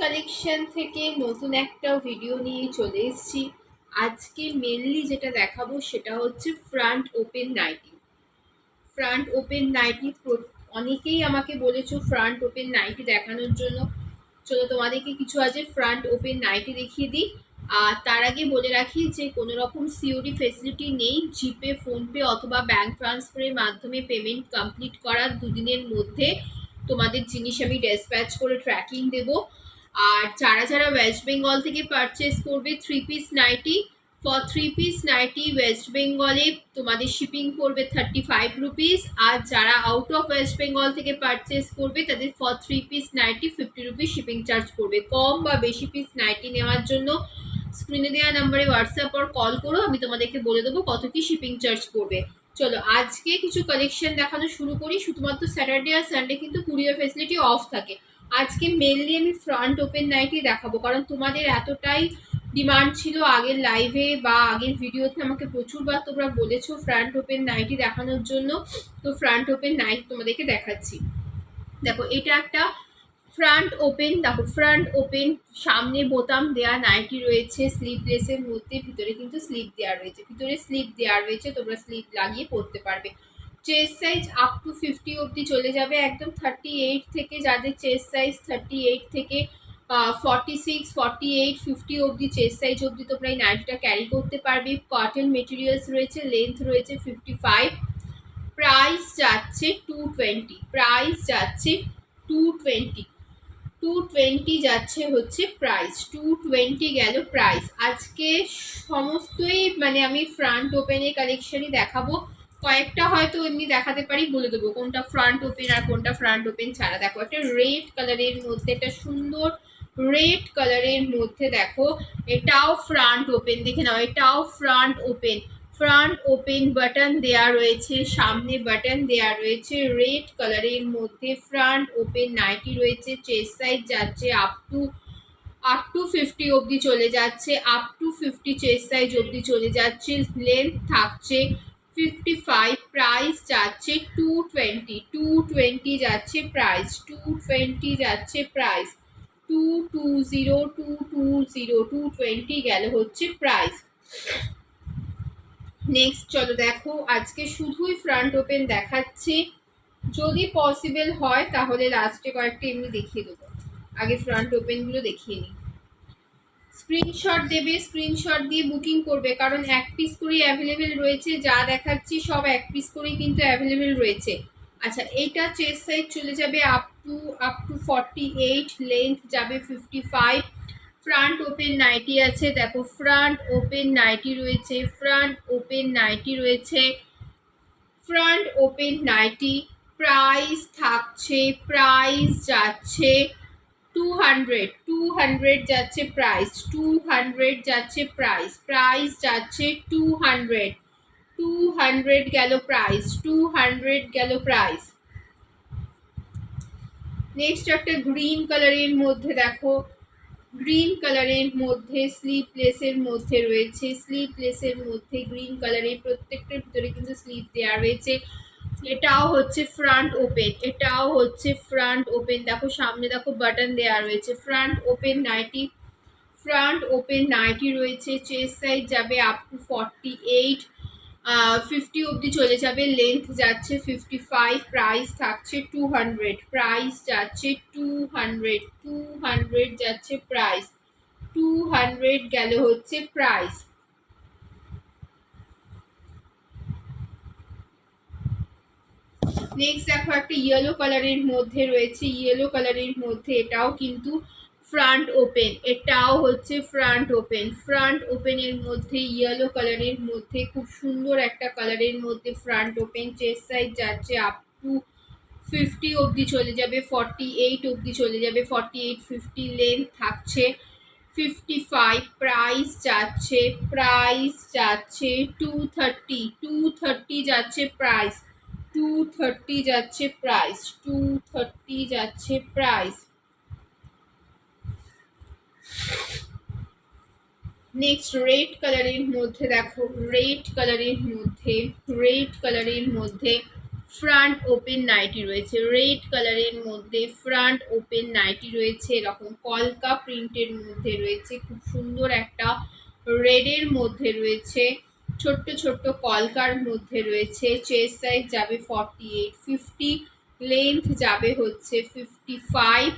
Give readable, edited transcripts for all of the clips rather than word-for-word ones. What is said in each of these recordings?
Collection থেকে নতুন একটা ভিডিও নিয়ে চলে এসেছি। আজকে মেনলি যেটা দেখাবো সেটা হচ্ছে front open nighty. Front open nighty অনেকেই আমাকে বলেছো ফ্রন্ট ওপেন নাইটি দেখানোর জন্য। চলো তোমাদেরকে কিছু আজ ফ্রন্ট ওপেন নাইটি দেখিয়ে দিই। আর তার আগে বলে রাখি যে কোনো রকম সিওডি ফেসিলিটি নেই। জিপে, ফোনপে অথবা ব্যাংক ট্রান্সফারের মাধ্যমে পেমেন্ট কমপ্লিট করার দুদিনের মধ্যে তোমাদের জিনিস আমি ডেসপ্যাচ করে ট্র্যাকিং দেবো। আর যারা যারা ওয়েস্ট বেঙ্গল থেকে পারচেস করবে 3 piece nighty, for 3 piece nighty west বেঙ্গলে তোমাদের শিপিং পড়বে 35 রুপিস। আর যারা আউট অফ ওয়েস্ট বেঙ্গল থেকে পারচেস করবে তাদের for 3 piece nighty 50 rupees shipping charge পড়বে। কম বা বেশি পিস নাইটি নেওয়ার জন্য স্ক্রিনে দেওয়া নাম্বারে হোয়াটসঅ্যাপ আর কল করো, আমি তোমাদেরকে বলে দেবো কত কি শিপিং চার্জ পড়বে। চলো আজকে কিছু কালেকশন দেখানো শুরু করি। শুধুমাত্র স্যাটারডে আর সানডে কিন্তু কুরিয়ার ফেসিলিটি অফ থাকে। আজকে মেনলি আমি ফ্রন্ট ওপেন নাইটি দেখাবো, কারণ তোমাদের এতটাই ডিমান্ড ছিল আগের লাইভে বা আগের ভিডিওতে, আমাকে প্রচুরবার তোমরা বলেছো ফ্রন্ট ওপেন নাইটি দেখানোর জন্য। তো ফ্রন্ট ওপেন নাইটি তোমাদেরকে দেখাচ্ছি। দেখো এটা একটা ফ্রন্ট ওপেন, দেখো ফ্রন্ট ওপেন, সামনে বোতাম দেয়া নাইটি রয়েছে স্লিভলেসের মধ্যে, ভিতরে কিন্তু স্লিভ দেওয়া রয়েছে, ভিতরে স্লিভ দেওয়া রয়েছে, তোমরা স্লিভ লাগিয়ে পরতে পারবে। চেস্ট সাইজ আপ টু 50 অবধি চলে যাবে, একদম 38 থেকে, যাদের চেস্ট সাইজ 38 থেকে 46, 48, 50 অবধি চেস্ট সাইজ অবধি তোমরা এই নাইটিটা ক্যারি করতে পারবে। কটন মেটেরিয়ালস রয়েছে, লেন্থ রয়েছে 55, প্রাইস যাচ্ছে 220, প্রাইস যাচ্ছে 220, 220 যাচ্ছে হচ্ছে প্রাইস, 220 গেল প্রাইস। আজকে সমস্তই মানে আমি ফ্রন্ট ওপেনের কালেকশনই দেখাবো, কয়েকটা হয়তো এমনি দেখাতে পারি, বলে দেবো কোনটা ফ্রন্ট ওপেন আর কোনটা ফ্রন্ট ওপেন ছাড়া। দেখো একটা রেড কালারের মধ্যে, একটা সুন্দর রেড কালারের মধ্যে দেখো, এটাও ফ্রন্ট ওপেন, দেখে নাও এটাও front open. Front open button দেয়া রয়েছে, সামনে বাটন দেয়া রয়েছে, রেড কালারের মধ্যে ফ্রন্ট ওপেন নাইটি রয়েছে। চেস্ট সাইজ যাচ্ছে আপ টু 50 অবধি চলে যাচ্ছে, আপ টু 50 চেস্ট সাইজ অবধি চলে যাচ্ছে, লেন্থ থাকছে 55, প্রাইস যাচ্ছে 220, 220 যাচ্ছে প্রাইস, 220 যাচ্ছে প্রাইস, 220, 220, 220 গেল হচ্ছে প্রাইস। নেক্সট চলো দেখো, আজকে শুধুই ফ্রন্ট ওপেন দেখাচ্ছি, যদি পসিবল হয় তাহলে লাস্টে কয়েকটা এমনি দেখিয়ে দেবো, আগে ফ্রন্ট ওপেনগুলো দেখিয়ে নিই। স্ক্রিনশট দেবে, স্ক্রিনশট দিয়ে বুকিং করবে, কারণ 1 পিস করেই অ্যাভেলেবেল রয়েছে, যা দেখাচ্ছি সব 1 পিস করেই কিন্তু অ্যাভেলেবেল রয়েছে। আচ্ছা এইটা চেস্ট সাইজ চলে যাবে আপ টু 48, লেন্থ যাবে 55, ফ্রন্ট ওপেন নাইটি আছে। দেখো ফ্রন্ট ওপেন নাইটি রয়েছে, ফ্রন্ট ওপেন নাইটি রয়েছে, ফ্রন্ট ওপেন নাইটি, প্রাইস থাকছে, প্রাইস যাচ্ছে 200, 200 যাচ্ছে প্রাইস, 200 যাচ্ছে প্রাইস, প্রাইস যাচ্ছে 200, 200 গেল প্রাইস, 200 গেল প্রাইস। নেক্সট একটা গ্রিন কালারের মধ্যে দেখো, গ্রিন কালারের মধ্যে স্লিভলেসের মধ্যে রয়েছে, স্লিভলেসের মধ্যে গ্রিন কালারের, প্রত্যেকটার ভিতরে কিন্তু স্লিভ দেওয়া রয়েছে। এটাও হচ্ছে ফ্রন্ট ওপেন, এটাও হচ্ছে ফ্রন্ট ওপেন, দেখো সামনে দেখো বাটন দেওয়া রয়েছে, front open nighty, front open nighty রয়েছে। চেস্ট সাইজ যাবে আপ টু 48, 50 অবধি চলে যাবে, লেন্থ যাচ্ছে 55, প্রাইস থাকছে 200, প্রাইস যাচ্ছে 200, 200 যাচ্ছে প্রাইস, 200 গেল হচ্ছে প্রাইস। নেক্সট দেখো একটা ইয়েলো কালারের মধ্যে রয়েছে, ইয়েলো কালারের মধ্যে, এটাও কিন্তু ফ্রন্ট ওপেন, এটাও হচ্ছে ফ্রন্ট ওপেন, ফ্রন্ট ওপেনের মধ্যে ইয়েলো কালারের মধ্যে, খুব সুন্দর একটা কালারের মধ্যে ফ্রন্ট ওপেন। চেস্ট সাইজ যাচ্ছে আপ টু 50 অবধি চলে যাবে, 48 অবধি চলে যাবে, 48, 50, লেন্থ থাকছে 55, প্রাইস যাচ্ছে, প্রাইস যাচ্ছে 230, 230 যাচ্ছে প্রাইস, 230 যাচ্ছে প্রাইস, 230 যাচ্ছে প্রাইস। নেক্সট রেড কালারের মধ্যে দেখো, রেড কালারের মধ্যে, রেড কালারের মধ্যে ফ্রন্ট ওপেন নাইটি রয়েছে রেড কালারের মধ্যে, ফ্রন্ট ওপেন নাইটি রয়েছে এরকম কলকা প্রিন্টের মধ্যে রয়েছে, খুব সুন্দর একটা রেডের মধ্যে রয়েছে, ছোট্ট ছোট্ট কলকার মধ্যে রয়েছে। চেস্ট সাইজ যাবে 48, 50, লেন্থ যাবে হচ্ছে 55,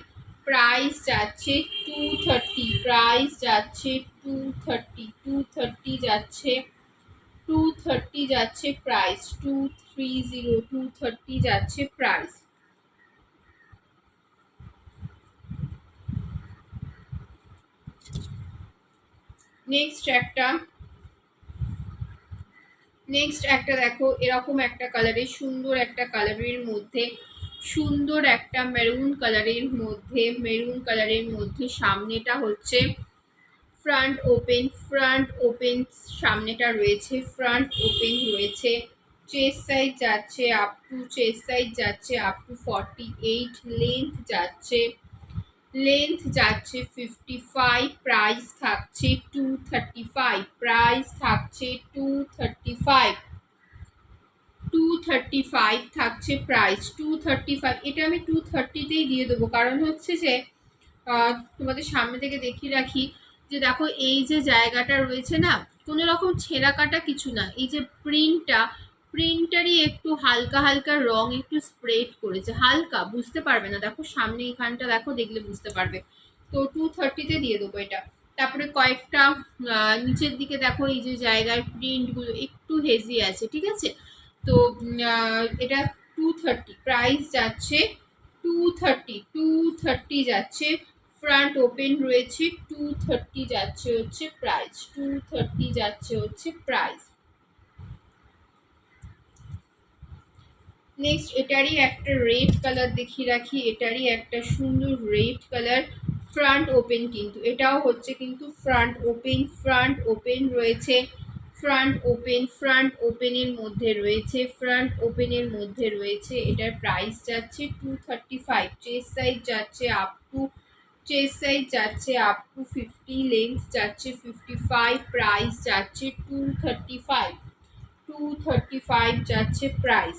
প্রাইস যাচ্ছে 230, প্রাইস যাচ্ছে 230 যাচ্ছে, 230 যাচ্ছে প্রাইস, 230 যাচ্ছে প্রাইস। নেক্সট একটা দেখো এরকম একটা কালারের, সুন্দর একটা কালারের মধ্যে, সুন্দর একটা মেরুন কালারের মধ্যে সামনেটা হচ্ছে ফ্রন্ট ওপেন সামনেটা রয়েছে, ফ্রন্ট ওপেন রয়েছে। চেস্ট সাইজ যাচ্ছে আপ টু 48, লেন্থ যাচ্ছে 55, প্রাইস থাকছে 235, প্রাইস থাকছে 235 থাকছে প্রাইস 235। এটা আমি 230তেই দিয়ে দেবো, কারণ হচ্ছে যে তোমাদের সামনে থেকে দেখিয়ে রাখি যে দেখো এই যে জায়গাটা রয়েছে না, কোনো রকম ছেঁড়া কাটা কিছু না, এই যে প্রিন্টারই একটু হালকা হালকা রং একটু স্প্রেড করেছে, হালকা বুঝতে পারবে না, দেখো সামনে এখানটা দেখো, দেখলে বুঝতে পারবে। তো 230তে দিয়ে দেবো এটা। তারপরে কয়েকটা নিচের দিকে দেখো এই যে জায়গায় প্রিন্টগুলো একটু হেজি আছে, ঠিক আছে। তো এটা 230, প্রাইস যাচ্ছে 230 যাচ্ছে, ফ্রন্ট ওপেন রয়েছে, 230 যাচ্ছে হচ্ছে প্রাইস, 230 যাচ্ছে হচ্ছে প্রাইস। নেক্সট এটারই একটা রেড কালার দেখিয়ে রাখি, এটারই একটা সুন্দর রেড কালার, ফ্রন্ট ওপেন, কিন্তু এটাও হচ্ছে কিন্তু ফ্রন্ট ওপেন রয়েছে, ফ্রন্ট ওপেনের মধ্যে রয়েছে, এটার প্রাইস যাচ্ছে 235। চেস্ট সাইজ যাচ্ছে আপ টু 50, লেন্থ যাচ্ছে 55, প্রাইস যাচ্ছে 235 যাচ্ছে প্রাইস।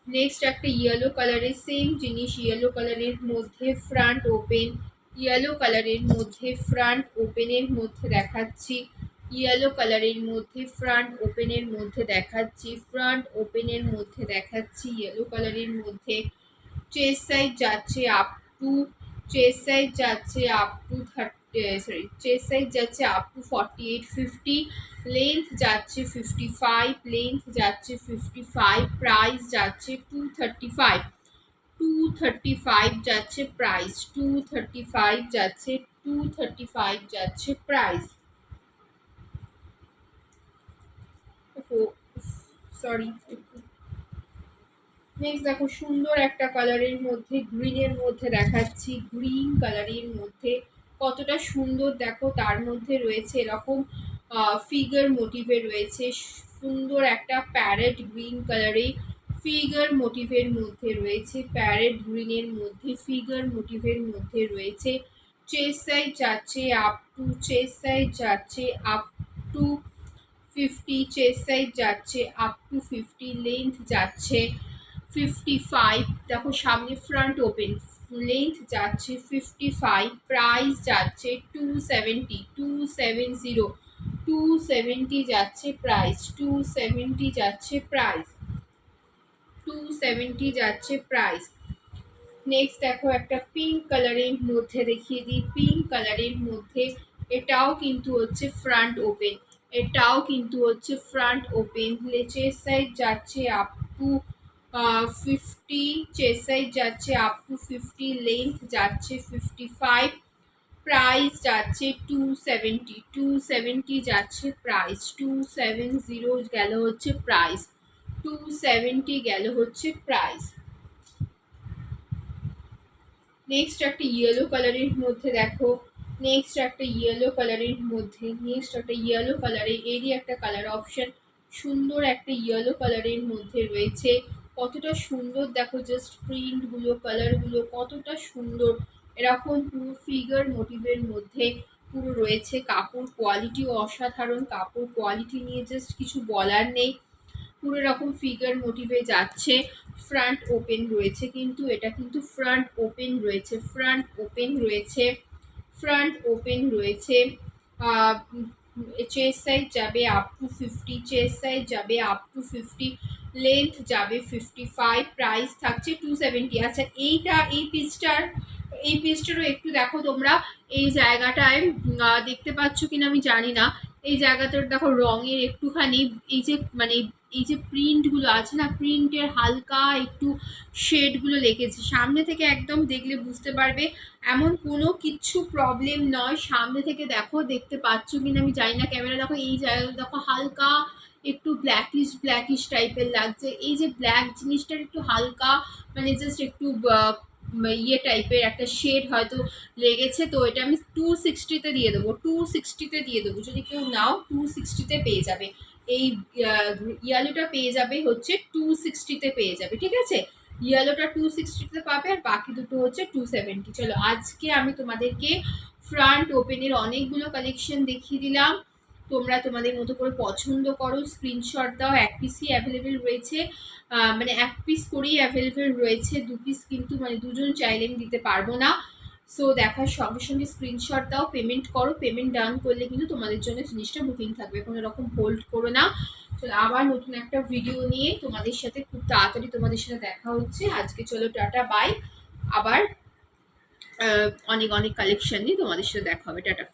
নেক্সট একটা ইয়েলো কালারের, সেম জিনিস ইয়েলো কালারের মধ্যে ফ্রন্ট ওপেন, ইয়েলো কালারের মধ্যে ফ্রন্ট ওপেনের মধ্যে দেখাচ্ছি, ইয়েলো কালারের মধ্যে ফ্রন্ট ওপেনের মধ্যে দেখাচ্ছি, ইয়েলো কালারের মধ্যে। চেস্ট সাইজ যাচ্ছে আপ টু, চেস্ট সাইজ যাচ্ছে আপ টু 48, 50, লেন্থ যাচ্ছে 55, প্রাইস যাচ্ছে 235 যাচ্ছে প্রাইস, 235 যাচ্ছে প্রাইস। সরি। নেক্সট দেখো সুন্দর একটা কালারের মধ্যে, গ্রিনের মধ্যে দেখাচ্ছি, গ্রিন কালারের মধ্যে কতটা সুন্দর দেখো, তার মধ্যে রয়েছে এরকম ফিগার মোটিভে রয়েছে, সুন্দর একটা প্যারেট গ্রিন কালারে ফিগার মোটিভের মধ্যে রয়েছে, প্যারেট গ্রিনের মধ্যে ফিগার মোটিভের মধ্যে রয়েছে। চেস্ট সাইজ যাচ্ছে আপ টু 50, চেস্ট সাইজ যাচ্ছে আপ টু 50, লেন্থ যাচ্ছে 55, দেখো সামনে ফ্রন্ট ওপেন, লেন্থ যাচ্ছে 55, প্রাইস যাচ্ছে 270 যাচ্ছে প্রাইস, 270 যাচ্ছে প্রাইস। নেক্সট দেখো একটা পিঙ্ক কালারের মধ্যে দেখিয়ে দিই, পিঙ্ক কালারের মধ্যে এটাও কিন্তু হচ্ছে ফ্রন্ট ওপেন, চেস্ট সাইজ যাচ্ছে আপ টু 50, চেস্ট সাইজ যাচ্ছে আপ টু 50, লেন্থ যাচ্ছে 55, প্রাইস যাচ্ছে 270 যাচ্ছে প্রাইস, 270 গেল হচ্ছে প্রাইস, 270 গেল হচ্ছে প্রাইস। নেক্সট একটা ইয়েলো কালারের মধ্যে দেখো, এরই একটা কালার অপশন, সুন্দর একটা ইয়েলো কালারের মধ্যে রয়েছে, কতটা সুন্দর দেখো, জাস্ট প্রিন্টগুলো কালারগুলো কতটা সুন্দর, এরকম পুরো ফিগার মোটিভের মধ্যে পুরো রয়েছে, কাপড় কোয়ালিটিও অসাধারণ, কাপড় কোয়ালিটি নিয়ে জাস্ট কিছু বলার নেই, পুরো রকম ফিগার মোটিভে যাচ্ছে, ফ্রন্ট ওপেন রয়েছে, কিন্তু এটা কিন্তু ফ্রন্ট ওপেন রয়েছে, ফ্রন্ট ওপেন রয়েছে, ফ্রন্ট ওপেন রয়েছে। চেস্ট সাইজ যাবে আপ টু 50, চেস্ট সাইজ যাবে আপ টু 50, লেন্থ যাবে 55, প্রাইস থাকছে 270। আচ্ছা এই পিসটারও একটু দেখো তোমরা, এই জায়গাটায় দেখতে পাচ্ছ কিনা আমি জানি না, এই জায়গাটার দেখো রঙের একটুখানি এই যে মানে এই যে প্রিন্টগুলো আছে না, প্রিন্টের হালকা একটু শেডগুলো লেগেছে, সামনে থেকে একদম দেখলে বুঝতে পারবে, এমন কোনো কিচ্ছু প্রবলেম নয়। সামনে থেকে দেখো, দেখতে পাচ্ছ কিনা আমি জানি না, ক্যামেরা দেখো, এই জায়গাটা দেখো হালকা একটু ব্ল্যাকিশ টাইপের লাগছে, এই যে ব্ল্যাক জিনিসটার একটু হালকা মানে জাস্ট একটু ইয়ে টাইপের একটা শেড হয়তো লেগেছে, তো এটা আমি 260-তে দিয়ে দেবো, 260-তে দিয়ে দেবো, যদি কেউ নাও 260-তে পেয়ে যাবে। এই ইয়ালোটা পেয়ে যাবে হচ্ছে 260-তে পেয়ে যাবে, ঠিক আছে, ইয়েলোটা 260-তে পাবে, আর বাকি দুটো হচ্ছে 270। চলো আজকে আমি তোমাদেরকে ফ্রন্ট ওপেনের অনেকগুলো কালেকশন দেখিয়ে দিলাম, তোমরা তোমাদের মতো করে পছন্দ করো, স্ক্রিনশট দাও, এক পিসই অ্যাভেলেবেল রয়েছে, মানে এক পিস করেই অ্যাভেলেবেল রয়েছে, দু পিস কিন্তু মানে দুজন চাইলে আমি দিতে পারবো না। সো দেখার সঙ্গে সঙ্গে স্ক্রিনশট দাও, পেমেন্ট করো, পেমেন্ট ডান করলে কিন্তু তোমাদের জন্য জিনিসটা বুকিং থাকবে, কোনো রকম হোল্ড করো না। চলো আবার নতুন একটা ভিডিও নিয়ে তোমাদের সাথে খুব তাড়াতাড়ি তোমাদের সাথে দেখা হচ্ছে। আজকে চলো টাটা বাই, আবার অনেক অনেক কালেকশন নিয়ে তোমাদের সাথে দেখা হবে, টাটা।